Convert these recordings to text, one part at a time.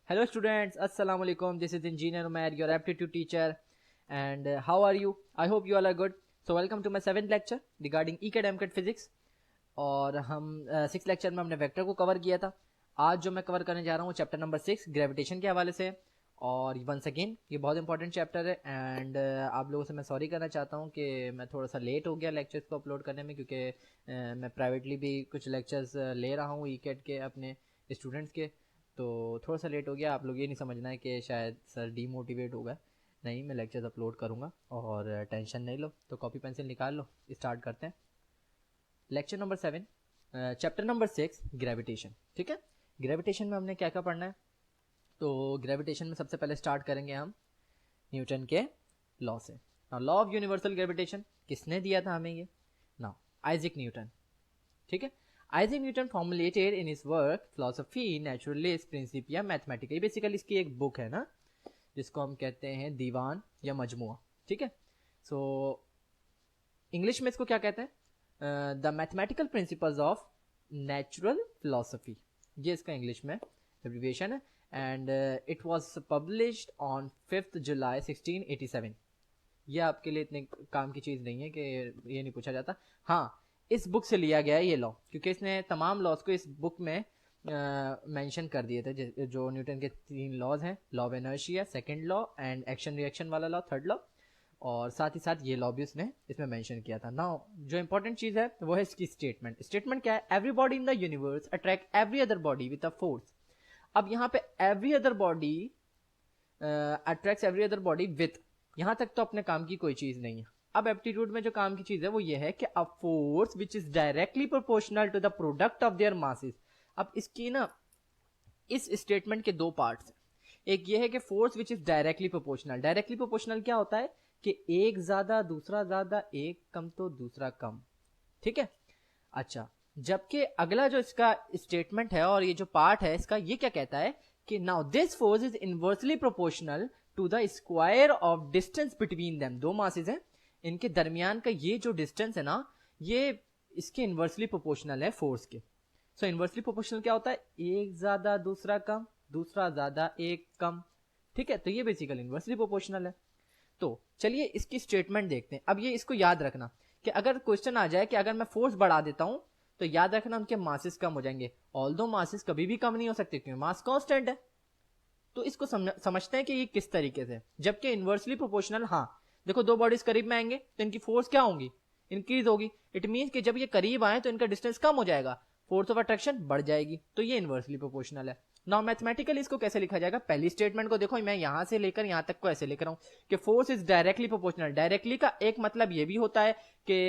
Hello students, Assalamu alaikum. This is Engineer Umair, your aptitude teacher. And how are you? I hope you all are good. So welcome to my 7th lecture regarding ECAT MCAT Physics. और हम 6th lecture में हमने vector को cover किया था. आज जो मैं कवर करने जा रहा हूँ चैप्टर नंबर 6 ग्रेविटेशन के हवाले से. और वंस अगेन ये बहुत इंपॉर्टेंट चैप्टर है एंड आप लोगों से मैं सॉरी करना चाहता हूँ कि मैं थोड़ा सा लेट हो गया लेक्चर्स को अपलोड करने में, क्योंकि मैं प्राइवेटली भी कुछ लेक्चर्स ले रहा हूँ ECAT के अपने स्टूडेंट्स के. तो थोड़ा सा लेट हो गया. आप लोग ये नहीं समझना है कि शायद सर डीमोटिवेट हो गए. नहीं, मैं लेक्चर्स अपलोड करूँगा और टेंशन नहीं लो. तो कॉपी पेंसिल निकाल लो, स्टार्ट करते हैं. Lecture number 7 chapter number 6 gravitation. ठीक है, ग्रेविटेशन में हमने क्या क्या पढ़ना है. तो ग्रेविटेशन में सबसे पहले स्टार्ट करेंगे हम न्यूटन के लॉ से. Now law of universal gravitation किसने दिया था हमें ये? Now Isaac Newton. ठीक है, Isaac Newton formulated in his work philosophy naturalist Principia Mathematica. ये बेसिकली इसकी एक बुक है ना, जिसको हम कहते हैं दीवान या मजमुआ. ठीक है, सो इंग्लिश में इसको क्या कहते हैं? The mathematical principles of natural philosophy. ये इसका इंग्लिश में एब्रिविएशन है. And it was published on 5 जुलाई 1687. ये आपके लिए इतने काम की चीज़ नहीं है कि ये नहीं पूछा जाता. हाँ, इस बुक से लिया गया है ये लॉ, क्योंकि इसने तमाम लॉज को इस बुक में मेंशन कर दिए थे. जो न्यूटन के 3 लॉज हैं, law of inertia, second law, and action reaction वाला लॉ, थर्ड लॉ. और साथ ही साथ ये लॉ भी उसने इसमें मेंशन किया था. नाउ जो इंपॉर्टेंट चीज़ है वो है इसकी स्टेटमेंट. स्टेटमेंट क्या है? Every body in the universe attract every other body with a force. अब यहाँ पे every other body attracts every other body with, यहाँ तक तो अपने काम की कोई चीज़ नहीं है. अब एप्टीट्यूड में जो काम की चीज़ है वो ये है कि a force which is directly proportional to the product of their masses. अब इसकी ना इस स्टेटमेंट के 2 पार्ट्स हैं. एक ये है कि force which is directly proportional. Directly proportional क्या होता है कि एक ज्यादा दूसरा ज्यादा, एक कम तो दूसरा कम. ठीक है, अच्छा. जबकि अगला जो इसका स्टेटमेंट है और ये जो पार्ट है इसका, ये क्या कहता है कि now this force is inversely proportional to the square of distance between them. 2 masses हैं, इनके दरमियान का ये जो डिस्टेंस है ना, ये इसके इनवर्सली प्रोपोर्शनल है फोर्स के. सो इनवर्सली प्रोपोर्शनल क्या होता है? एक ज्यादा दूसरा कम, दूसरा ज्यादा एक कम. ठीक है, तो ये बेसिकली इनवर्सली प्रोपोर्शनल है. तो चलिए इसकी स्टेटमेंट देखते हैं. अब ये इसको याद रखना कि अगर क्वेश्चन आ जाए कि अगर मैं फोर्स बढ़ा देता हूं तो याद रखना उनके मासेस कम हो जाएंगे. ऑल्दो मासेस कभी भी कम नहीं हो सकते क्योंकि मास कांस्टेंट है. तो इसको समझते हैं कि ये किस तरीके से. जबकि इनवर्सली प्रोपोर्शनल, हाँ देखो 2 बॉडीज करीब में आएंगे तो इनकी फोर्स क्या होंगी? इंक्रीज होगी. इट मीन्स कि जब ये करीब आए तो इनका डिस्टेंस कम हो जाएगा, फोर्स ऑफ अट्रैक्शन बढ़ जाएगी. तो ये इनवर्सली प्रोपोर्शनल है. नाउ मैथमेटिकली इसको कैसे लिखा जाएगा? पहली स्टेटमेंट को देखो, मैं यहां से लेकर यहां तक को ऐसे लेकर हूं कि force is directly proportional. Directly का एक मतलब ये भी होता है कि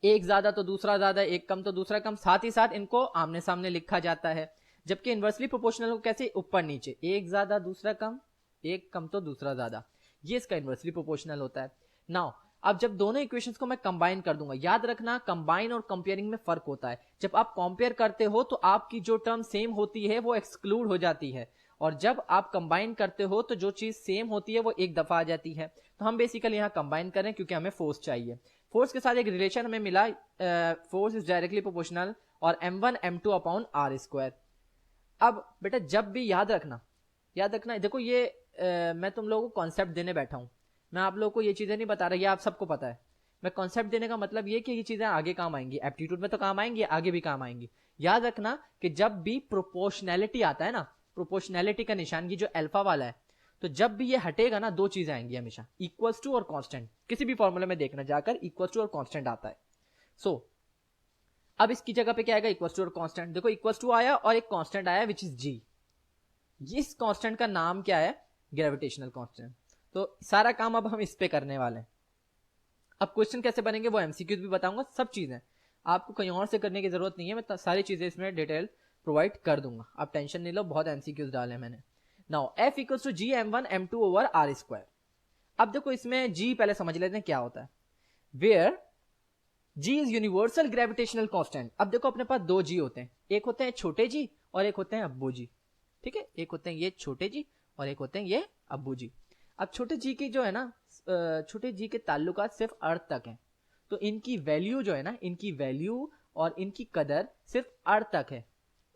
एक ज्यादा तो दूसरा ज्यादा, एक कम तो दूसरा कम. साथ ही साथ इनको आमने सामने लिखा जाता है. जबकि इनवर्सली प्रोपोर्शनल को कैसे? ऊपर नीचे, एक ज्यादा दूसरा कम, एक कम तो दूसरा ज्यादा. ये इसका इनवर्सली प्रोपोर्शनल होता है. नाउ अब जब दोनों इक्वेशंस को मैं कंबाइन कर दूंगा, याद रखना कंबाइन और कंपेयरिंग में फर्क होता है. जब आप कंपेयर करते हो तो आपकी जो टर्म सेम होती है वो एक्सक्लूड हो जाती है, और जब आप कंबाइन करते हो तो जो चीज सेम होती है वो एक दफा आ जाती है. तो हम बेसिकली यहाँ कंबाइन करें क्योंकि हमें फोर्स चाहिए. फोर्स के साथ एक रिलेशन हमें मिला, फोर्स इज डायरेक्टली प्रोपोर्शनल और m1 m2 upon r square. अब बेटा जब भी याद रखना देखो ये मैं तुम लोगों को कॉन्सेप्ट देने बैठा हूं. मैं आप लोगों को ये चीजें नहीं बता रहा, ये आप सबको पता है. मैं कॉन्सेप्ट देने का मतलब ये कि ये चीजें आगे काम आएंगी, एप्टीट्यूड में तो काम आएंगी, आगे भी काम आएंगी. याद रखना कि जब भी प्रोपोर्शनैलिटी आता है ना, प्रोपोर्शनैलिटी का निशान ये जो अल्फा वाला है, तो जब भी ये हटेगा ना 2 चीजें आएंगी हमेशा, इक्वल्स टू और कांस्टेंट. किसी भी फॉर्मूले में देखना जाकर इक्वल्स टू और कांस्टेंट आता है. सो अब इसकी जगह पे क्या आएगा? इक्वल्स टू और कांस्टेंट. देखो इक्वल्स टू आया और एक कांस्टेंट आया विच इज जी. इस कांस्टेंट का नाम क्या है? Gravitational constant. तो सारा काम अब हम इस पे करने वाले हैं. अब क्वेश्चन कैसे बनेंगे वो एमसीक्यूज भी बताऊंगा. सब चीजें आपको कहीं और से करने की जरूरत नहीं है, मैं सारी चीजें इसमें डिटेल प्रोवाइड कर दूंगा. आप टेंशन नहीं लो, बहुत एमसीक्यूज डाले मैंने. Now F equals to G m1 m2 over R square. अब देखो इसमें जी पहले समझ लेते हैं क्या होता है. Where G is universal gravitational constant. अब देखो अपने पास 2 जी होते हैं, एक होते हैं छोटे जी और एक होते हैं अब्बू जी. ठीक है, एक होते हैं ये छोटे जी और एक होते हैं ये अब्बू जी. अब छोटे जी की जो है ना, छोटे जी के ताल्लुकात सिर्फ अर्थ तक हैं. तो इनकी वैल्यू जो है ना, इनकी वैल्यू और इनकी कदर सिर्फ अर्थ तक है.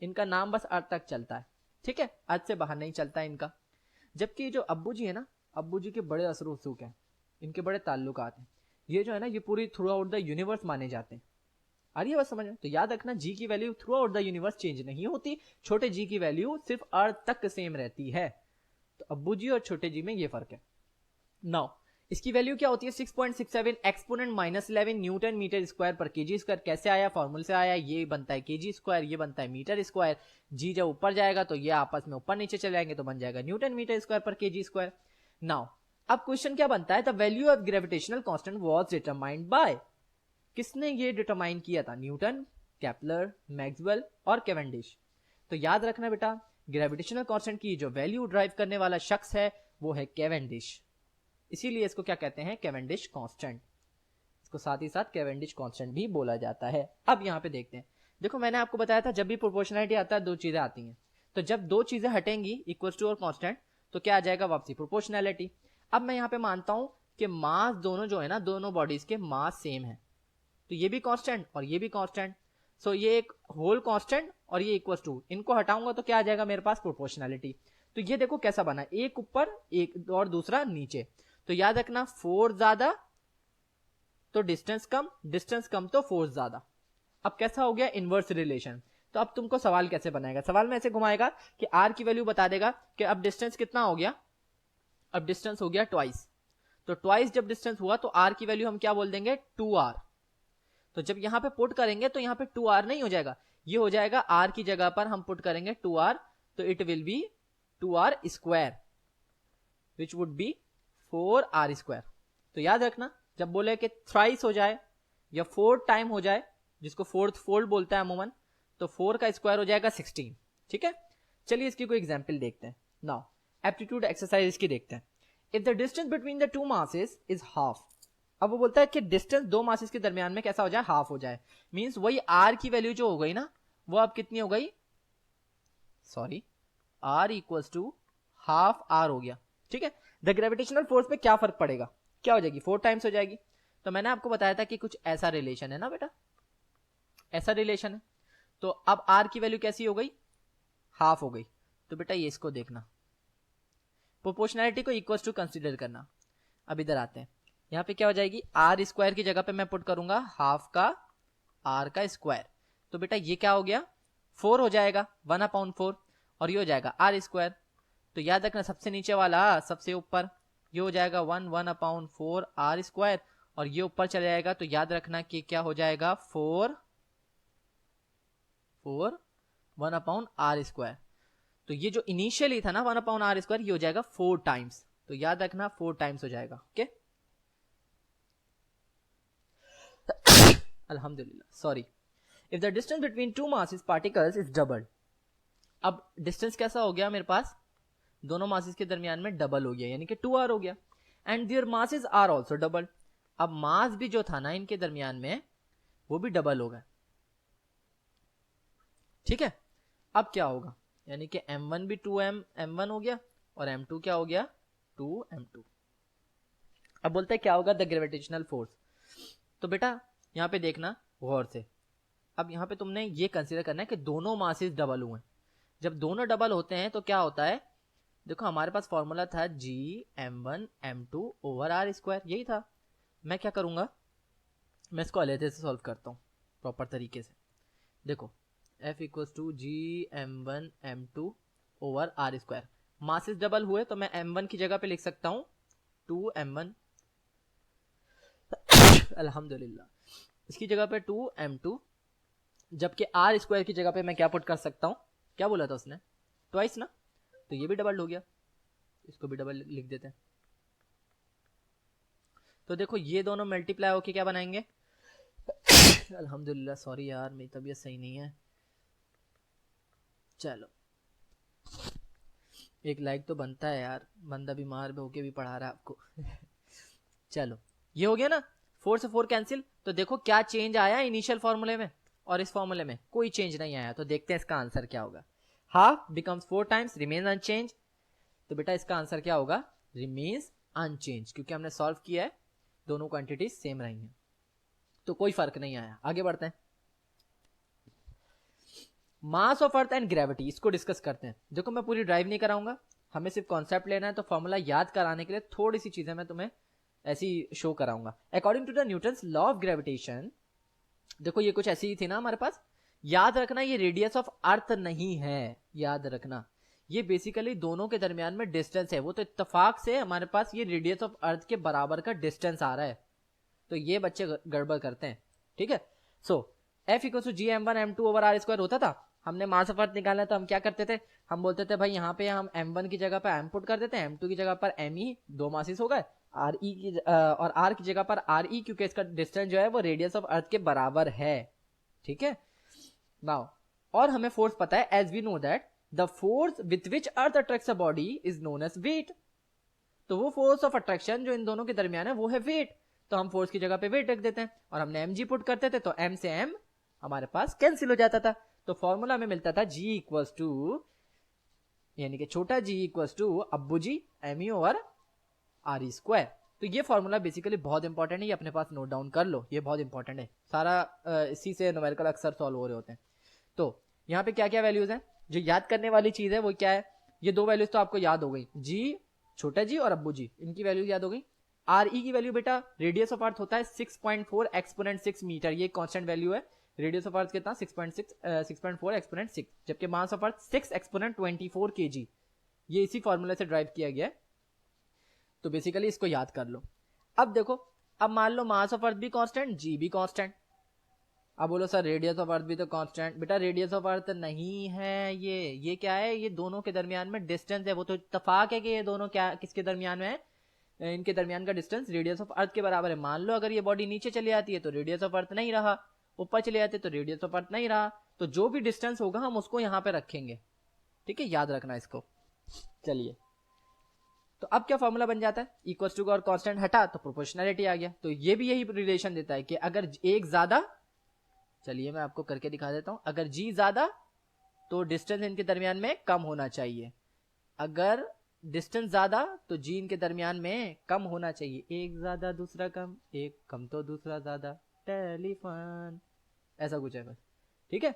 इनका नाम बस अर्थ तक चलता है. ठीक है, आज से बाहर नहीं चलता इनका। जबकि जो अब्बू जी है ना, अब्बू जी के बड़े असर रसूख हैं, इनके बड़े ताल्लुकात हैं, ये जो है ना ये पूरी थ्रू आउट द यूनिवर्स माने जाते हैं। आ रही है बस समझ में? तो याद रखना जी की value through out the universe change नहीं होती, छोटे जी की वैल्यू सिर्फ अर्थ तक सेम रहती है। तो अब्बू जी और छोटे जी में ये फर्क है। नाउ इसकी वैल्यू क्या होती है 6.67 एक्सपोनेंट -11 न्यूटन मीटर स्क्वायर पर केजी स्क्वायर। कैसे आया? फॉर्मूले से आया। ये बनता है केजी स्क्वायर, ये बनता है मीटर स्क्वायर। जी जब ऊपर जाएगा तो ये आपस में ऊपर नीचे चले जाएंगे तो बन जाएगा न्यूटन मीटर स्क्वायर पर केजी स्क्वायर। नाउ अब क्वेश्चन क्या बनता है? The value of gravitational constant was determined by, किसने ये डिटरमाइन किया था? न्यूटन, केपलर, मैक्सवेल और केवेंडिश। तो याद रखना बेटा, ग्रेविटेशनल कांस्टेंट की जो वैल्यू ड्राइव करने वाला शख्स है वो है केवेंडिश, इसीलिए इसको क्या कहते हैं? Cavendish constant. इसको साथ ही साथ केवेंडिश कांस्टेंट भी बोला जाता है। अब यहाँ पे देखते हैं, देखो मैंने आपको बताया था जब भी प्रोपोर्शनलिटी आता है दो चीजें आती हैं, तो जब दो चीजें हटेंगी इक्वल टू और कांस्टेंट तो क्या आ जाएगा? वापसी प्रोपोर्शनैलिटी। अब मैं यहाँ पे मानता हूं कि मास दोनों जो है ना, दोनों बॉडीज के मास सेम है, तो ये भी कांस्टेंट और ये भी कांस्टेंट। सो ये एक होल कांस्टेंट और ये इक्वल टू, इनको हटाऊंगा तो क्या आ जाएगा मेरे पास? प्रोपोर्शनैलिटी। तो ये देखो कैसा बना, एक ऊपर एक और दूसरा नीचे। तो याद रखना फोर्स ज्यादा तो डिस्टेंस कम, डिस्टेंस कम तो फोर्स ज्यादा। अब कैसा हो गया? Inverse relation. तो अब तुमको सवाल कैसे बनाएगा? सवाल में ऐसे घुमाएगा कि आर की वैल्यू बता देगा कि अब डिस्टेंस कितना हो गया? अब डिस्टेंस हो गया ट्वाइस। तो ट्वाइस जब डिस्टेंस हुआ तो आर की वैल्यू हम क्या बोल देंगे? 2r। तो जब यहां पे पुट करेंगे तो यहां पे 2r नहीं हो जाएगा, ये हो जाएगा r की जगह पर हम पुट करेंगे 2r, तो it will be 2r square which would be 4r square. तो याद रखना जब बोले कि थ्राइस हो जाए या 4 टाइम हो जाए, जिसको फोर्थ फोल्ड बोलता है अमूमन, तो 4 का स्क्वायर हो जाएगा 16। ठीक है, चलिए इसकी कोई एग्जांपल देखते हैं। नाउ एप्टीट्यूड एक्सरसाइज की देखते हैं। If the distance between the two masses is half, अब वो बोलता है कि डिस्टेंस दो मासेस के दरमियान में कैसा हो जाए? हाफ हो जाए। मींस वही आर की वैल्यू जो हो गई ना, वो अब कितनी हो गई? Sorry, r equals to half r हो गया। ठीक है, द ग्रेविटेशनल फोर्स पे क्या फर्क पड़ेगा? क्या हो जाएगी? 4 टाइम्स हो जाएगी। तो मैंने आपको बताया था कि कुछ ऐसा रिलेशन है ना बेटा, ऐसा रिलेशन है। तो अब आर की वैल्यू कैसी हो गई? हाफ हो गई। तो बेटा ये इसको देखना, प्रोपोर्शनैलिटी को इक्वल्स टू कंसीडर करना। अब इधर आते हैं, यहां पे क्या हो जाएगी? आर स्क्वायर की जगह पे मैं पुट करूंगा हाफ का आर का स्क्वायर। तो बेटा ये क्या हो गया? 4 हो जाएगा, 1/4, और ये हो जाएगा आर स्क्वायर। तो याद रखना सबसे नीचे वाला सबसे ऊपर, ये हो जाएगा 1/4 आर स्क्वायर, और ये ऊपर चले जाएगा तो याद रखना कि क्या हो जाएगा? 4 1/r स्क्वायर। तो ये जो इनिशियली था ना 1/r स्क्वायर, ये हो जाएगा 4 टाइम्स। तो याद रखना 4 टाइम्स हो जाएगा। ओके, अल्हम्दुलिल्लाह, sorry. If the distance between two masses particles is double, अब डिस्टेंस कैसा हो गया मेरे पास? दोनों मासेस के दरमियान में डबल हो गया, यानी कि 2r हो गया। And there masses are also double, अब मास भी जो था ना इनके दरमियान में वो भी डबल होगा। ठीक है, अब क्या होगा? यानी कि m1 भी 2m1 हो गया और m2 क्या हो गया? 2m2। अब बोलते हैं क्या होगा? The gravitational force. तो बेटा यहां पे देखना गौर से, अब यहां पे तुमने ये कंसीडर करना है कि दोनों मासेस डबल हुए। जब दोनों डबल होते हैं तो क्या होता है? देखो हमारे पास फॉर्मूला था Gm1m2/r², यही था। मैं क्या करूंगा? मैं इसको अलग से सॉल्व करता हूँ प्रॉपर तरीके से। देखो F equals to Gm1m2/r²। Masses double हुए तो मैं m1 की जगह पे लिख सकता हूँ 2m1 अल्हम्दुलिल्लाह, इसकी जगह पे 2m2, जबकि r स्क्वायर की जगह पे मैं क्या पुट कर सकता हूँ? क्या बोला था उसने? ट्वाइस ना, तो ये भी डबल हो गया, इसको भी डबल लिख देते हैं। तो देखो ये दोनों मल्टीप्लाई होके क्या बनाएंगे? अल्हम्दुलिल्लाह, सॉरी यार मेरी तबीयत सही नहीं है। चलो एक लाइक तो बनता है यार, बंदा बीमार होके भी पढ़ा रहा है आपको। चलो ये हो गया ना, 4 से 4 कैंसिल। तो देखो क्या चेंज आया इनिशियल फॉर्मूले में और इस फॉर्मूले में? कोई चेंज नहीं आया। तो देखते हैं इसका आंसर क्या होगा। Half becomes 4 times, remains unchanged. तो बेटा इसका आंसर क्या होगा? रिमेन्स अनचेंज, क्योंकि हमने सॉल्व किया है, दोनों क्वांटिटीज सेम रही हैं, तो कोई फर्क नहीं आया। आगे बढ़ते हैं। Mass of earth and gravity, इसको डिस्कस करते हैं। देखो मैं पूरी ड्राइव नहीं कराऊंगा, हमें सिर्फ कॉन्सेप्ट लेना है, तो फॉर्मूला याद कराने के लिए थोड़ी सी चीजें मैं तुम्हें ऐसी शो कराऊंगा। According to the Newton's law of gravitation, देखो ये कुछ ऐसी ही थी ना हमारे पास। याद रखना ये रेडियस ऑफ अर्थ नहीं है, याद रखना ये बेसिकली दोनों के दरमियान में डिस्टेंस है। वो तो इत्तेफाक से हमारे पास ये रेडियस ऑफ अर्थ के बराबर का डिस्टेंस आ रहा है, तो ये बच्चे गड़बड़ करते हैं, ठीक है। So F equal to G M one M two over R square होता था। हमने मास ऑफ अर्थ निकालना तो हम क्या करते थे, हम बोलते थे भाई यहाँ पे हम m1 की जगह पर m पुट कर देते हैं, m2 की जगह पर me, दो मासिस हो गए, re की और r की जगह पर re, क्योंकि इसका डिस्टेंस जो है वो रेडियस ऑफ अर्थ के बराबर है, ठीक है। नाउ और हमें फोर्स पता है, as we know that the force with which earth attracts a body is known as weight. तो वो फोर्स ऑफ अट्रैक्शन जो इन दोनों के दरमियान है वो है वेट, तो हम फोर्स की जगह पे वेट रख देते हैं और हमने mg पुट करते थे, तो m से m हमारे पास कैंसिल हो जाता था। तो फॉर्मूला में मिलता था g इक्वल्स टू, यानी कि छोटा g इक्वल्स टू अब्बू जी me over R E square. तो ये फॉर्मूला बेसिकली बहुत इंपॉर्टेंट है, ये अपने पास नोट डाउन कर लो, ये बहुत इंपॉर्टेंट है। सारा इसी से न्यूमेरिकल अक्सर सॉल्व हो रहे होते हैं। तो यहाँ पे क्या क्या वैल्यूज हैं, जो याद करने वाली चीज है वो क्या है, ये दो वैल्यूज तो आपको याद हो गई, जी छोटा जी और अब्बू जी, इनकी वैल्यूज याद हो गई। आर ई की वैल्यू बेटा रेडियस ऑफ अर्थ होता है 6.4 एक्सपोनेंट 6 मीटर, ये कांस्टेंट वैल्यू है। रेडियस ऑफ अर्थ कितना 6.4 एक्सपोनेंट 6, जबकि mass of earth 6 exponent 24 kg, ये इसी फॉर्मूले से ड्राइव किया गया है। तो बेसिकली इसको याद कर लो। अब देखो, अब मान लो मास ऑफ अर्थ भी कांस्टेंट, जी भी कांस्टेंट। अब बोलो सर रेडियस ऑफ अर्थ भी तो कांस्टेंट, बेटा रेडियस ऑफ अर्थ नहीं है, ये क्या है, ये दोनों के दरमियान में डिस्टेंस है। वो तो इत्तेफाक है कि ये दोनों क्या किसके दरमियान में है, इनके दरमियान का डिस्टेंस रेडियस ऑफ अर्थ के बराबर है। मान लो अगर ये बॉडी नीचे चली आती है तो रेडियस ऑफ अर्थ नहीं रहा, ऊपर चले जाते तो रेडियस ऑफ अर्थ नहीं रहा, तो जो भी डिस्टेंस होगा हम उसको यहाँ पे रखेंगे, ठीक है, याद रखना इसको। चलिए, तो अब क्या फॉर्मूला बन जाता है, इक्वल टू और कांस्टेंट हटा तो प्रोपोर्शनैलिटी आ गया। तो ये भी यही रिलेशन देता है कि अगर एक ज्यादा, चलिए मैं आपको करके दिखा देता हूं, अगर जी ज्यादा तो डिस्टेंस इनके दरमियान में कम होना चाहिए, अगर डिस्टेंस ज्यादा तो जी इनके दरमियान में कम होना चाहिए। एक ज्यादा दूसरा कम, एक कम तो दूसरा ज्यादा, टेलीफोन, ऐसा कुछ है बस, ठीक है।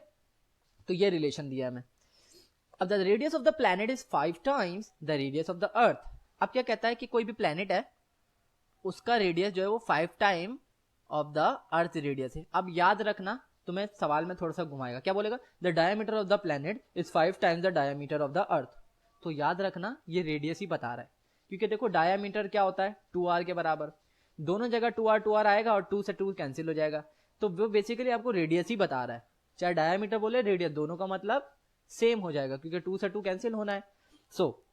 तो ये रिलेशन दिया है हमें। अब the radius of the planet is 5 times the radius of the अर्थ। अब क्या कहता है कि कोई भी प्लैनेट है उसका रेडियस जो है वो 5 time of the earth radius है। अब याद रखना, तुम्हें सवाल में थोड़ा सा घुमाएगा, क्या बोलेगा, the diameter of the planet is 5 times the diameter of the अर्थ। तो याद रखना ये रेडियस ही बता रहा है, क्योंकि देखो डायमीटर क्या होता है 2r के बराबर, दोनों जगह 2r आएगा और 2 से 2 कैंसिल हो जाएगा, तो वो बेसिकली आपको रेडियस ही बता रहा है। चाहे डायमीटर बोले रेडियस, दोनों का मतलब सेम हो जाएगा, क्योंकि 2 से 2 कैंसिल होना है। सो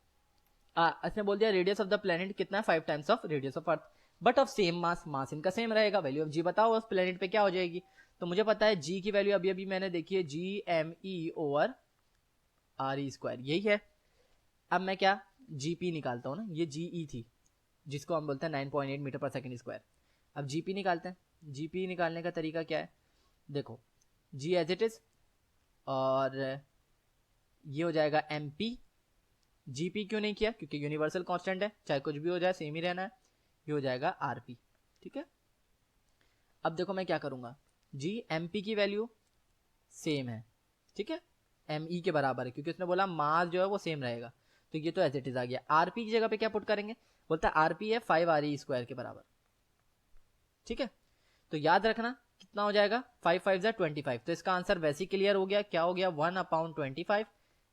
इसने बोल दिया रेडियस ऑफ द प्लैनेट कितना है, 5 times of radius of earth, but of same mass, mass इनका सेम रहेगा। वैल्यू ऑफ जी बताओ उस प्लैनेट पे क्या हो जाएगी, तो मुझे पता है जी की वैल्यू अभी अभी मैंने देखी है, G M E over R E square, यही है। अब मैं क्या जीपी निकालता हूँ ना, ये जीई थी जिसको हम बोलते हैं 9.8 मीटर पर सेकंड स्क्वायर। अब जीपी निकालते हैं। जीपी निकालने का तरीका क्या है, देखो जी एज इट इज और ये हो जाएगा एमपी। जीपी क्यों नहीं किया, क्योंकि यूनिवर्सल कांस्टेंट है, चाहे कुछ भी हो जाए सेम ही रहना है। ये हो जाएगा आरपी, ठीक है। अब देखो मैं क्या करूंगा, जी एमपी की वैल्यू सेम है, ठीक है, एमई के बराबर है, क्योंकि उसने बोला मास जो है वो सेम रहेगा, तो ये तो एज इट इज आ गया। आरपी की जगह पे क्या पुट करेंगे, बोलता है आरपी है 5 आर ई स्क्वायर के बराबर, ठीक है। तो याद रखना कितना हो जाएगा, 5 5 जा 25, तो इसका आंसर वैसे ही क्लियर हो गया, क्या हो गया 1/25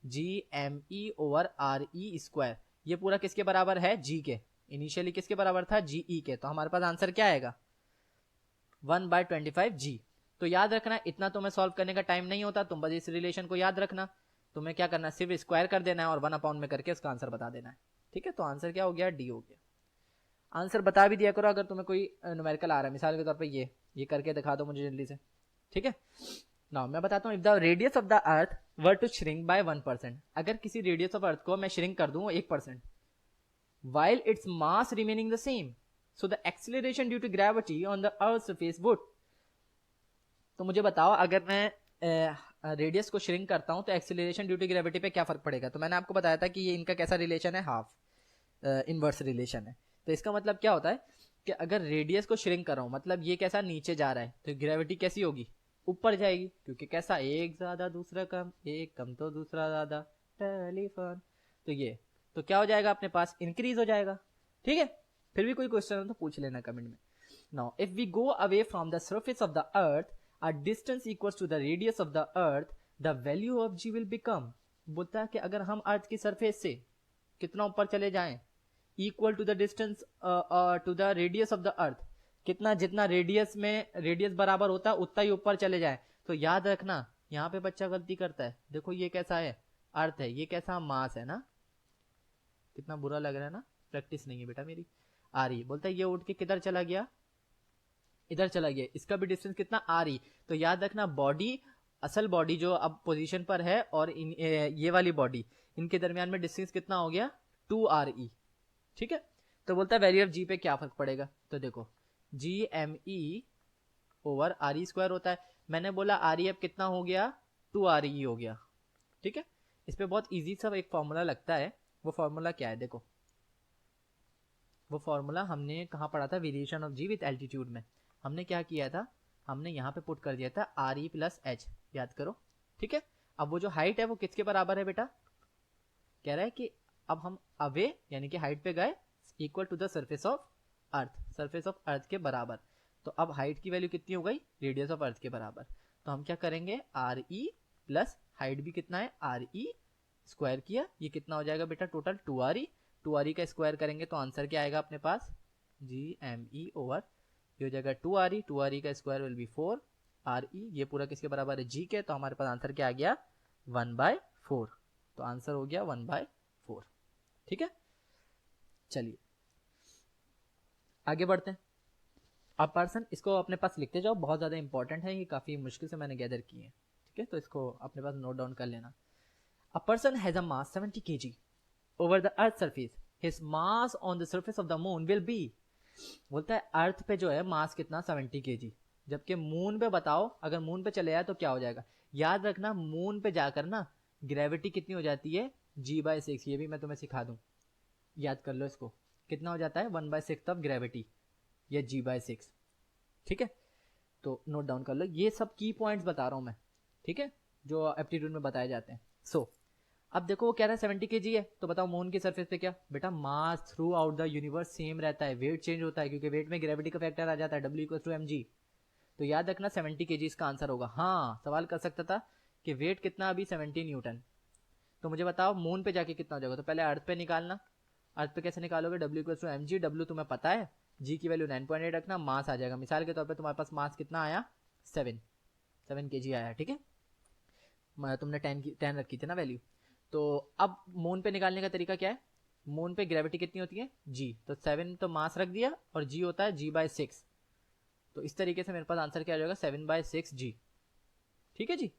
G M E over R E square. ये पूरा किसके बराबर है, जी के, इनिशियली किसके बराबर था, जी ई के, तो हमारे पास आंसर क्या आएगा 1/25 जी। तो याद रखना इतना तुम्हें सॉल्व करने का टाइम नहीं होता, तुम बस इस रिलेशन को याद रखना, तुम्हें क्या करना है सिर्फ स्क्वायर कर देना है और 1 में करके उसका आंसर बता देना है, ठीक है। तो आंसर क्या हो गया, डी हो गया। आंसर बता भी दिया करो अगर तुम्हें कोई न्यूमेरिकल आ रहा है, मिसाल के तौर पे ये करके दिखा दो मुझे जल्दी से, ठीक है। नाउ मैं बताता हूँ, if the radius of the earth were to shrink by 1%, अगर किसी रेडियस ऑफ अर्थ को मैं श्रिंक कर दूं 1%, while its mass remaining the same, so the acceleration due to gravity on the earth's surface would। तो मुझे बताओ अगर मैं रेडियस को श्रिंक करता हूं तो एक्सेलरेशन ड्यू टू ग्रेविटी पे क्या फर्क पड़ेगा। तो मैंने आपको बताया था कि ये इनका कैसा रिलेशन है, हाफ इनवर्स रिलेशन है। तो इसका मतलब क्या होता है कि अगर रेडियस को श्रिंक कर रहा हूं, मतलब ये कैसा नीचे जा रहा है, तो ग्रेविटी कैसी होगी, ऊपर जाएगी, क्योंकि कैसा, एक ज्यादा दूसरा कम, एक कम तो दूसरा ज्यादा, टेलीफोन। तो ये तो क्या हो जाएगा अपने पास, इंक्रीज हो जाएगा। ठीक है, फिर भी कोई क्वेश्चन हो तो पूछ लेना कमेंट में। Now if we go away from the surface of the earth, a distance equals to the radius of the earth, the value of g will become। बोलता है कि अगर हम अर्थ की सरफेस से कितना ऊपर चले जाएं, equal to the distance to the radius of the earth, कितना, जितना रेडियस में रेडियस बराबर होता है उतना ही ऊपर चले जाए। तो याद रखना, यहाँ पे बच्चा गलती करता है। देखो ये कैसा है, अर्थ है, ये कैसा मास है ना, कितना बुरा लग रहा है ना, प्रैक्टिस नहीं है बेटा मेरी। आ रही बोलता है ये उठ के किधर चला गया, इधर चला गया, इसका भी डिस्टेंस कितना, आ रही। तो याद रखना बॉडी, असल बॉडी जो अब पोजीशन पर है और ये वाली बॉडी, इनके दरमियान में डिस्टेंस कितना हो गया, 2re। ठीक है, तो बोलता है वैल्यू ऑफ जी पे क्या फर्क पड़ेगा। तो देखो G M E over R E square होता है, मैंने आर ई अब कितना हो गया, 2re हो गया। ठीक है, इस पे बहुत इजी सा एक फॉर्मूला लगता है। वो फॉर्मूला क्या है, देखो वो फॉर्मूला हमने कहाँ पढ़ा था, variation of G with altitude में। हमने क्या किया था, हमने यहाँ पे पुट कर दिया था आर ई प्लस एच, याद करो। ठीक है, अब वो जो हाइट है वो किसके बराबर है बेटा, कह रहा है कि अब हम अवे यानी कि हाइट पे गए, equal to the surface of earth, surface of earth के बराबर। तो अब हाइट की वैल्यू कितनी हो गई, रेडियस ऑफ अर्थ के बराबर। तो हम क्या करेंगे, आर ई प्लस हाइट भी कितना है, आर ई स्क्वायर किया, ये कितना हो जाएगा बेटा टोटल 2re। 2re का स्क्वायर करेंगे तो आंसर क्या आएगा अपने पास, जी एम ई ओवर, ये हो जाएगा 2re, 2re का स्क्वायर विल बी 4re, ये पूरा किसके बराबर है, जी के। तो हमारे पास आंसर क्या आ गया, 1/4। तो आंसर हो गया 1/4। ठीक है, चलिए आगे बढ़ते हैं। अब पर्सन इसको अपने पास लिखते जाओ, बहुत ज़्यादा इंपॉर्टेंट है, ये काफ़ी मुश्किल से मैंने गैदर किए हैं। ठीक है, तो इसको अपने पास नोट डाउन कर लेना। A person has a mass 70 kg over the earth's surface. His mass on the surface of the moon will be। बोलता है अर्थ पे जो है मास कितना, 70 kg, जबकि मून पे बताओ, अगर मून पे चले जाए तो क्या हो जाएगा। याद रखना मून पे जाकर ना ग्रेविटी कितनी हो जाती है, g/6। ये भी मैं तुम्हें सिखा दूं, याद कर लो इसको, कितना हो जाता है 1/6 ऑफ ग्रेविटी, या g/6। ठीक है, तो नोट डाउन कर लो, ये सब की पॉइंट्स बता रहा हूं मैं। ठीक है, जो एप्टीट्यूड में बताए जाते हैं। सो अब देखो वो कह रहा है 70 kg है, तो बताओ मून की सरफेस पे क्या बेटा, mass throughout the universe same रहता है, वेट चेंज होता है क्योंकि वेट में ग्रेविटी का फैक्टर आ जाता है, W=mg। तो याद रखना 70 kg इसका आंसर होगा। हाँ, सवाल कर सकता था कि वेट कितना अभी 70 न्यूटन, तो मुझे बताओ मून पे जाके कितना हो जाएगा। तो पहले अर्थ पे निकालना, अर्थ पे कैसे निकालोगे, W=mg, W तुम्हें पता है, जी की वैल्यू 9.8 रखना, मास आ जाएगा। मिसाल के तौर पर तुम्हारे पास मास कितना आया, 7 kg आया। ठीक है, तुमने 10 रखी थी ना वैल्यू। तो अब मून पे निकालने का तरीका क्या है, मून पे ग्रेविटी कितनी होती है, जी, तो 7 तो मास रख दिया और जी होता है g/6। तो इस तरीके से मेरे पास आंसर क्या आ जाएगा, 7/6g। ठीक है जी,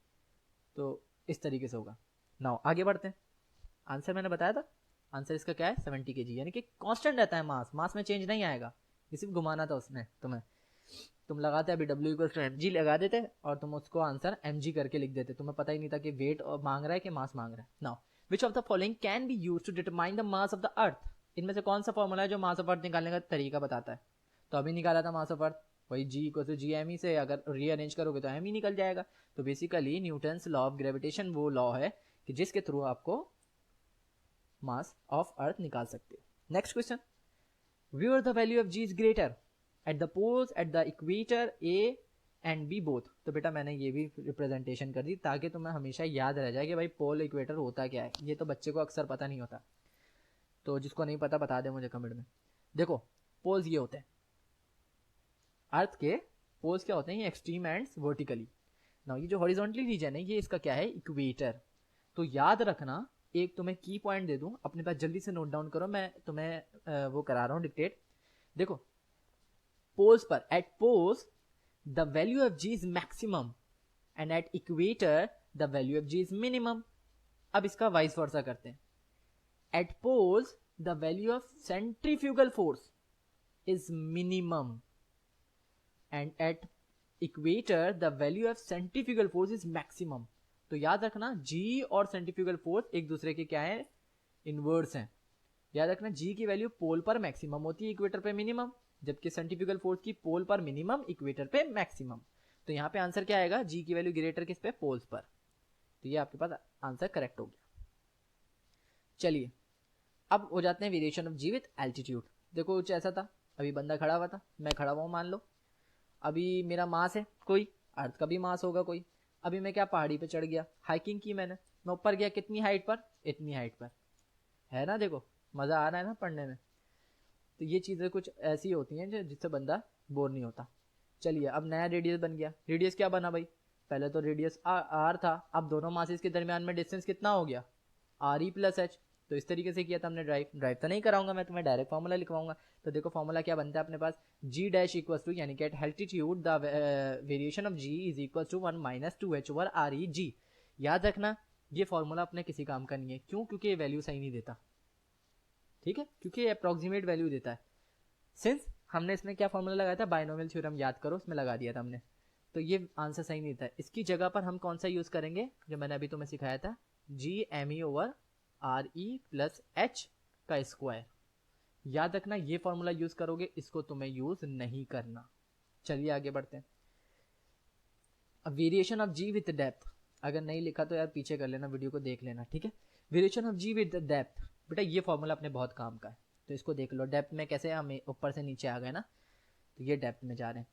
तो इस तरीके से होगा। नाउ आगे बढ़ते हैं, आंसर मैंने बताया था, आंसर इसका क्या है 70 kg, यानी कि कांस्टेंट रहता है मास, मास में चेंज नहीं आएगा। ये सिर्फ घुमाना था उसने तुम्हें, तुम लगाते अभी W=mg लगा देते और तुम उसको आंसर mg करके लिख देते, तुम्हें पता ही नहीं था कि वेट मांग रहा है कि मास मांग रहा है। Now which of the following can be used to determine the mass of the earth. इनमें से कौन सा फॉर्मूला है जो मास ऑफ अर्थ निकालने का तरीका बताता है। तो अभी निकाला था मास ऑफ अर्थ, वही G=gme से अगर रीअरेंज करोगे तो m ही निकल जाएगा। तो basically Newton's law of gravitation वो लॉ है कि जिसके थ्रू आपको मास ऑफ अर्थ निकाल सकते हो। Next question, where the value of g is greater at the poles at the equator A and B both। तो बेटा मैंने ये भी रिप्रेजेंटेशन कर दी ताकि तुम्हें हमेशा याद रह जाए कि भाई पोल इक्वेटर होता क्या है, ये तो बच्चे को अक्सर पता नहीं होता, तो जिसको नहीं पता बता दे मुझे कमेंट में। देखो पोल्स ये होते हैं, अर्थ के पोल्स क्या होते हैं, ये एक्सट्रीम एंड्स वर्टिकली। ना ये जो हॉरिजॉन्टली रीजन है ये इसका क्या है, इक्वेटर। तो याद रखना, एक तुम्हें की पॉइंट दे दूं अपने पास, जल्दी से नोट डाउन करो, मैं तुम्हें वो करा रहा हूं डिक्टेट। देखो पोल्स पर, at poles the value of G is maximum and at equator the value of G is minimum. अब इसका वाइस वर्सा करते हैं, at poles the value of centrifugal force is minimum and at equator the value of centrifugal force is maximum. तो याद रखना G और centrifugal force एक दूसरे के क्या है, इनवर्स हैं। याद रखना G की वैल्यू पोल पर मैक्सिमम होती है, इक्वेटर पे मिनिमम, जबकि सेंट्रीफ्यूगल फोर्स की पोल पर मिनिमम, इक्वेटर पे मैक्सिमम। तो यहाँ पे आंसर क्या आएगा, जी की वैल्यू ग्रेटर किस पे, पोल्स पर। तो ये आपके पास आंसर करेक्ट हो गया। चलिए अब हो जाते हैं variation of G with altitude. देखो कुछ ऐसा था, अभी बंदा खड़ा हुआ था, मैं खड़ा हुआ हूँ मान लो, अभी मेरा मास है कोई, अर्थ का भी मास होगा कोई, अभी मैं क्या पहाड़ी पे चढ़ गया, हाइकिंग की मैंने, मैं ऊपर गया कितनी हाइट पर, इतनी हाइट पर, है ना। देखो मज़ा आ रहा है ना पढ़ने में। तो ये चीज़ें कुछ ऐसी होती हैं जो जिससे बंदा बोर नहीं होता। चलिए अब नया रेडियस बन गया, रेडियस क्या बना भाई, पहले तो रेडियस आर था, अब दोनों मासेस के दरमियान में डिस्टेंस कितना हो गया, आर ई प्लस एच। तो इस तरीके से किया था हमने, ड्राइव तो नहीं कराऊंगा मैं तुम्हें, डायरेक्ट फॉर्मूला लिखवाऊंगा। तो देखो फॉर्मूला क्या बनता है अपने पास, जी डैश इक्वल टू, यानी कि at altitude the variation of G is equal to 1 minus 2h over R E G. याद रखना ये फॉर्मूला अपने किसी काम का नहीं है, क्यों, क्योंकि ये वैल्यू सही नहीं देता, ठीक है, क्योंकि ये अप्रॉक्सीमेट वैल्यू देता है। सिंस हमने इसमें क्या फॉर्मूला लगाया था, बाइनोमियल थ्योरम याद करो, उसमें लगा दिया था हमने, तो ये आंसर सही नहीं था। इसकी जगह पर हम कौन सा यूज करेंगे, जो मैंने अभी तुम्हें सिखाया था, G M E over R E plus H का स्क्वायर। याद रखना ये फॉर्मूला यूज करोगे, इसको तुम्हें यूज नहीं करना। चलिए आगे बढ़ते हैं। अब variation of G with depth, अगर नहीं लिखा तो यार पीछे कर लेना, वीडियो को देख लेना, ठीक है। Variation of G with depth, बेटा ये फॉर्मूला अपने बहुत काम का है, तो इसको देख लो। डेप्थ में कैसे हम ऊपर से नीचे आ गए ना, तो ये डेप्थ में जा रहे हैं।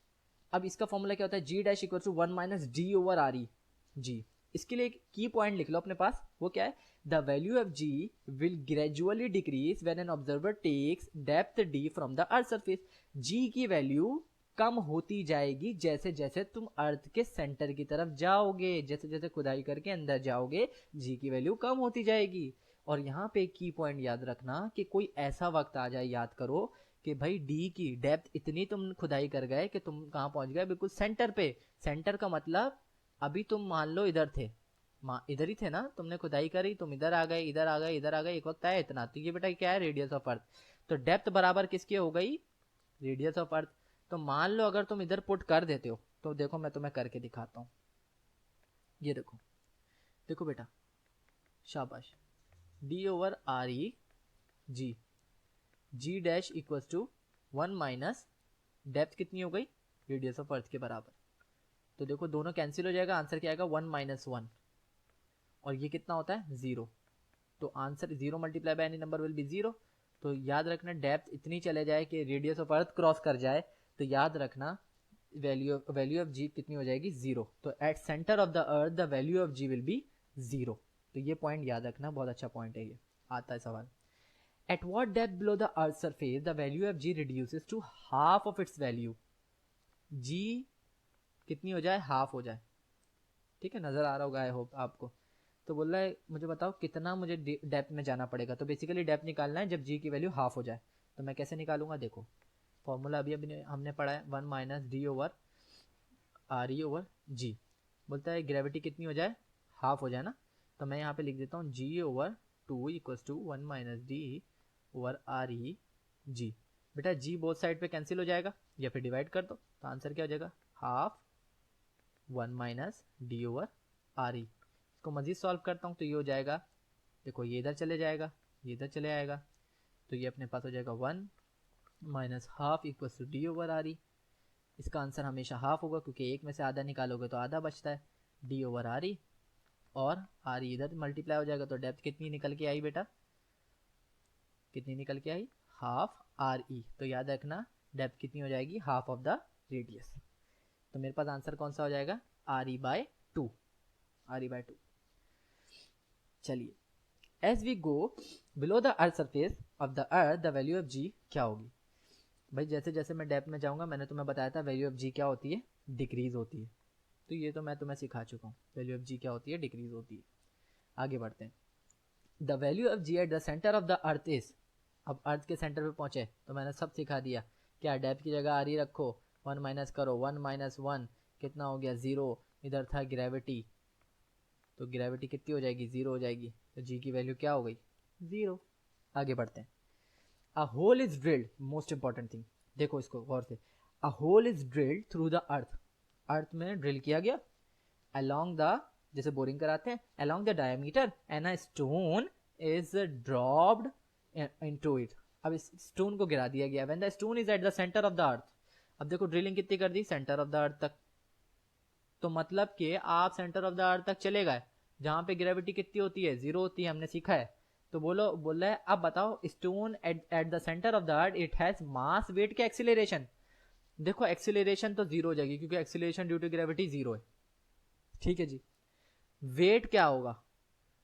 अब इसका फॉर्मूला क्या होता है, G dash equal to 1 minus D over R E G. इसके लिए एक की पॉइंट लिख लो अपने पास, वो क्या है, the value of G will gradually decrease when an observer takes depth D from the earth surface. G की वैल्यू कम होती जाएगी जैसे जैसे तुम अर्थ के सेंटर की तरफ जाओगे, जैसे जैसे खुदाई करके अंदर जाओगे जी की वैल्यू कम होती जाएगी। और यहाँ पे की पॉइंट याद रखना कि कोई ऐसा वक्त आ जाए, याद करो कि भाई डी की डेप्थ इतनी तुम खुदाई कर गए कि तुम कहाँ पहुंच गए, बिल्कुल सेंटर पे। सेंटर का मतलब अभी तुम मान लो इधर थे, इधर ही थे ना, तुमने खुदाई करी, तुम इधर आ गए, इधर आ गए, इधर आ गए, एक वक्त आया इतना। तो ये बेटा क्या है, रेडियस ऑफ अर्थ। तो डेप्थ बराबर किसकी हो गई, रेडियस ऑफ अर्थ। तो मान लो अगर तुम इधर पुट कर देते हो, तो देखो मैं तुम्हें करके दिखाता हूँ। ये देखो, देखो बेटा, शाबाश, D over R E G, G dash equals to 1 minus depth कितनी हो गई, रेडियस ऑफ अर्थ के बराबर। तो देखो दोनों कैंसिल हो जाएगा, आंसर क्या आएगा, 1 माइनस 1, और ये कितना होता है, 0। तो answer 0 multiply by any number will be 0। तो याद रखना डेप्थ इतनी चले जाए कि रेडियस ऑफ अर्थ क्रॉस कर जाए, तो याद रखना वैल्यू ऑफ जी कितनी हो जाएगी, 0। तो at centre of the earth the value of G will be 0। तो ये पॉइंट याद रखना, बहुत अच्छा पॉइंट है ये, आता है सवाल। At what depth below the earth's surface the value of g reduces to half of its value? g कितनी हो जाए, हाफ हो जाए, ठीक है, नजर आ रहा होगा आई होप आपको। तो बोल रहा है मुझे बताओ कितना मुझे डेप्थ में जाना पड़ेगा। तो बेसिकली डेप्थ निकालना है जब g की वैल्यू हाफ हो जाए। तो मैं कैसे निकालूंगा, देखो फॉर्मूला अभी अभी हमने पढ़ा है, 1 minus D over R E over G. बोलता है ग्रेविटी कितनी हो जाए, हाफ हो जाए ना। तो मैं यहाँ पे लिख देता हूँ g over 2 equals to 1 minus D over R E G. बेटा जी बोथ साइड पे कैंसिल हो जाएगा, या फिर डिवाइड कर दो, तो आंसर क्या हो जाएगा, half 1 minus D over R ई। इसको मजीद सॉल्व करता हूँ तो ये हो जाएगा, देखो ये इधर चले जाएगा, ये इधर चले आएगा, तो ये अपने पास हो जाएगा 1 minus half equals to D over R E. इसका आंसर हमेशा हाफ होगा, क्योंकि एक में से आधा निकालोगे तो आधा बचता है, डी ओवर आर ई, और आर ई इधर मल्टीप्लाई हो जाएगा। तो डेप्थ कितनी निकल के आई बेटा, कितनी निकल के आई, हाफ आर ई। तो याद रखना डेप्थ कितनी हो जाएगी, हाफ ऑफ द रेडियस। तो मेरे पास आंसर कौन सा हो जाएगा, R E by 2, R E by 2। चलिए as we go below the earth surface of the earth the value of G क्या होगी। भाई जैसे जैसे मैं डेप्थ में जाऊंगा, मैंने तुम्हें बताया था वैल्यू ऑफ जी क्या होती है, डिक्रीज होती है। तो ये तो मैं तुम्हें सिखा चुका हूँ, वैल्यू ऑफ जी क्या होती है, डिक्रीज होती है। आगे बढ़ते हैं। The value of G at the centre of the earth is, अब अर्थ के सेंटर पे पहुंचे तो मैंने सब सिखा दिया। क्या, डेप्थ की जगह आर ई रखो, 1 माइनस करो, 1 माइनस 1 कितना हो गया, 0। इधर था ग्रेविटी, तो ग्रेविटी कितनी हो जाएगी, 0 हो जाएगी। तो जी की वैल्यू क्या हो गई, 0। आगे बढ़ते हैं। A hole is drilled, most important thing, देखो इसको गौर से। A hole is drilled through the earth, earth में ड्रिल किया गया, along the, जैसे बोरिंग कराते हैं, along the diameter and a stone is dropped into it। अब इस स्टोन को गिरा दिया गया, when the stone is at the center of the earth। अब देखो ड्रिलिंग कितनी कर दी, सेंटर ऑफ द अर्थ तक, तो मतलब कि आप सेंटर ऑफ द अर्थ तक चले गए जहाँ पे ग्रेविटी कितनी होती है, 0 होती है, हमने सीखा है। तो बोल रहा है अब बताओ stone eight the centre of the earth it has mass weight के एक्सीलरेशन। देखो एक्सीलरेशन तो 0 हो जाएगी क्योंकि एक्सीलरेशन ड्यू टू ग्रेविटी 0 है, ठीक है जी। वेट क्या होगा,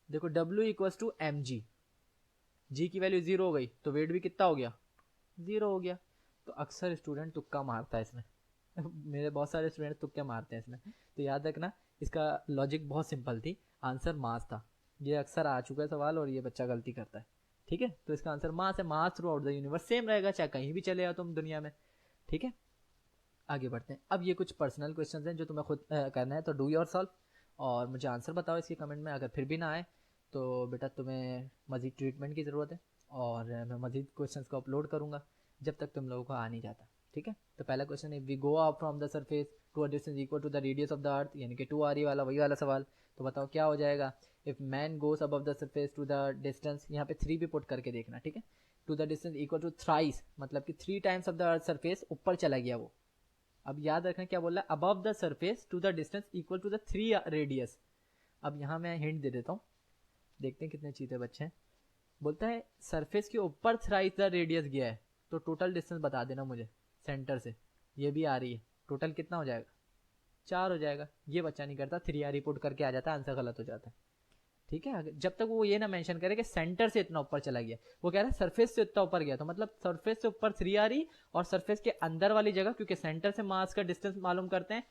देखो W equals to M G की वैल्यू 0 हो गई तो वेट भी कितना हो गया, 0 हो गया। तो अक्सर स्टूडेंट तुक्का मारता है इसमें मेरे बहुत सारे स्टूडेंट तुक्के मारते हैं इसमें। तो याद रखना इसका लॉजिक बहुत सिंपल थी, आंसर मास था। ये अक्सर आ चुका है सवाल और ये बच्चा गलती करता है, ठीक है। तो इसका आंसर मास है, mass throughout the universe same रहेगा चाहे कहीं भी चले जाओ तुम दुनिया में, ठीक है। आगे बढ़ते हैं। अब ये कुछ पर्सनल क्वेश्चंस हैं जो तुम्हें खुद करना है, तो डू योर सॉल्व और मुझे आंसर बताओ इसके कमेंट में। अगर फिर भी ना आए तो बेटा तुम्हें मज़ीद ट्रीटमेंट की ज़रूरत है और मैं मज़ीद क्वेश्चंस को अपलोड करूँगा जब तक तुम लोगों को आ नहीं जाता, ठीक है। तो पहला क्वेश्चन है we go up from the surface to a distance equal to the radius of the earth, यानी कि 2r वाला वही वाला सवाल। तो बताओ क्या हो जाएगा, if man goes above the surface to the distance, यहाँ पे 3 भी पुट करके देखना, ठीक है, to the distance equal to thrice, मतलब कि 3 times of the earth surface, ऊपर चला गया वो। अब याद रखना क्या बोल रहा है, above the surface to the distance equal to the 3 radius. अब यहाँ मैं हिंट दे देता हूँ, देखते हैं कितने चीते बच्चे हैं। बोलता है सरफेस के ऊपर थ्राइस द रेडियस गया है, तो टोटल डिस्टेंस बता देना मुझे सेंटर से, ये भी आ रही है, टोटल कितना हो जाएगा, 4 हो जाएगा। ये बच्चा नहीं करता, 3r रिपोर्ट करके आ जाता है, आंसर गलत हो जाता है, ठीक है। जब तक वो ये ना मेंशन करे कि सेंटर से इतना ऊपर चला गया, वो कह रहा है सरफेस से इतना ऊपर गया, तो मतलब सरफेस से ऊपर 3r और सरफेस के अंदर वाली जगह, क्योंकि सेंटर से मास का डिस्टेंस मालूम करते हैं,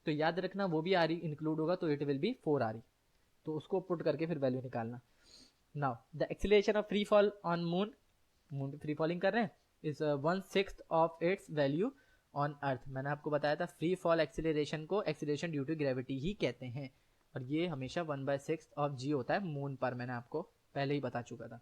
तो याद रखना वो भी r इंक्लूड होगा, तो इट विल बी 4r। तो उसको पुट करके फिर वैल्यू निकालना। Now the acceleration of free fall on moon, moon पे फ्री फॉलिंग कर रहे हैं, is 1/6 of its value on earth. मैंने आपको बताया था फ्री फॉल एक्सीलरेशन को एक्सीलरेशन ड्यू टू ग्रेविटी ही कहते हैं, और ये हमेशा 1/6 ऑफ जी होता है मून पर, मैंने आपको पहले ही बता चुका था।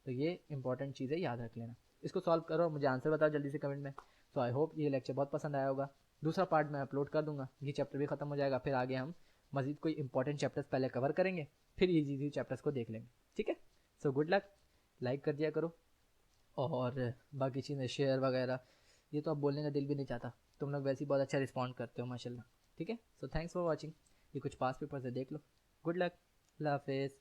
तो ये इंपॉर्टेंट चीज़ है, याद रख लेना। इसको सॉल्व करो, मुझे आंसर बताओ जल्दी से कमेंट में। सो आई होप ये लेक्चर बहुत पसंद आया होगा। दूसरा पार्ट मैं अपलोड कर दूंगा, ये चैप्टर भी खत्म हो जाएगा, फिर आगे हम मजीद कोई इंपॉर्टेंट चैप्टर्स पहले कवर करेंगे, फिर इजी चैप्टर्स को देख लेंगे, ठीक है। सो गुड लक, लाइक कर दिया करो और बाकी चीज़ें शेयर वगैरह, ये तो अब बोलने का दिल भी नहीं चाहता, तुम लोग वैसे ही बहुत अच्छा रिस्पॉन्ड करते हो माशाल्लाह, ठीक है। सो थैंक्स फॉर वॉचिंग, ये कुछ पास पेपर से देख लो। गुड लक, अल्लाह हाफिज़।